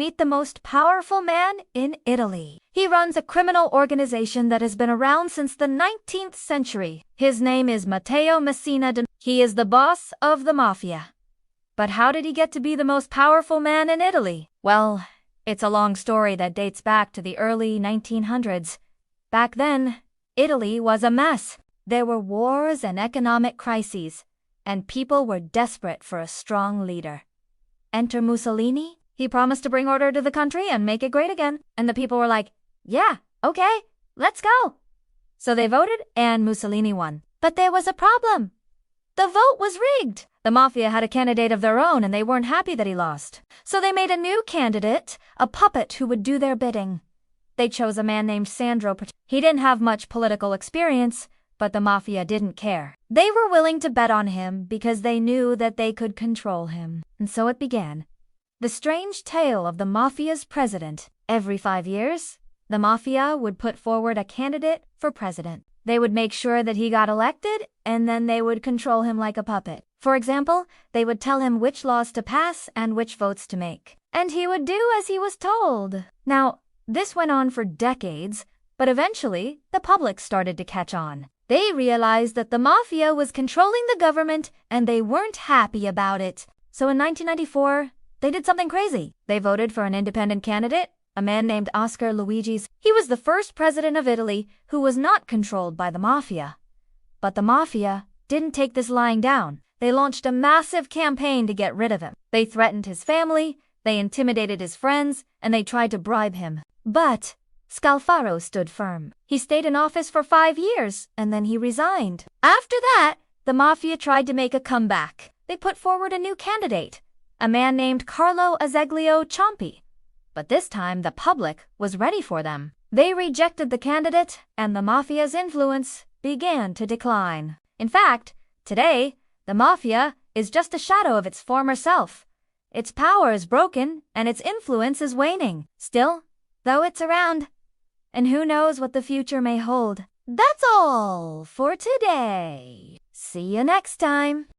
Meet the most powerful man in Italy. He runs a criminal organization that has been around since the 19th century. His name is Matteo Messina Denaro. He is the boss of the Mafia. But how did he get to be the most powerful man in Italy? Well, it's a long story that dates back to the early 1900s. Back then, Italy was a mess. There were wars and economic crises, and people were desperate for a strong leader. Enter Mussolini. He promised to bring order to the country and make it great again. And the people were like, yeah, okay, let's go. So they voted and Mussolini won. But there was a problem. The vote was rigged. The Mafia had a candidate of their own and they weren't happy that he lost. So they made a new candidate, a puppet who would do their bidding. They chose a man named Sandro. He didn't have much political experience, but the Mafia didn't care. They were willing to bet on him because they knew that they could control him. And so it began. The strange tale of the Mafia's president. Every 5 years, the Mafia would put forward a candidate for president. They would make sure that he got elected, and then they would control him like a puppet. For example, they would tell him which laws to pass and which votes to make. And he would do as he was told. Now, this went on for decades, but eventually, the public started to catch on. They realized that the Mafia was controlling the government, and they weren't happy about it. So in 1994, they did something crazy. They voted for an independent candidate, a man named Oscar Luigi's. He was the first president of Italy who was not controlled by the Mafia. But the Mafia didn't take this lying down. They launched a massive campaign to get rid of him. They threatened his family, they intimidated his friends, and they tried to bribe him. But Scalfaro stood firm. He stayed in office for 5 years, and then he resigned. After that, the Mafia tried to make a comeback. They put forward a new candidate, a man named Carlo Azeglio Ciampi. But this time, the public was ready for them. They rejected the candidate, and the Mafia's influence began to decline. In fact, today, the Mafia is just a shadow of its former self. Its power is broken, and its influence is waning. Still, though, it's around. And who knows what the future may hold. That's all for today. See you next time.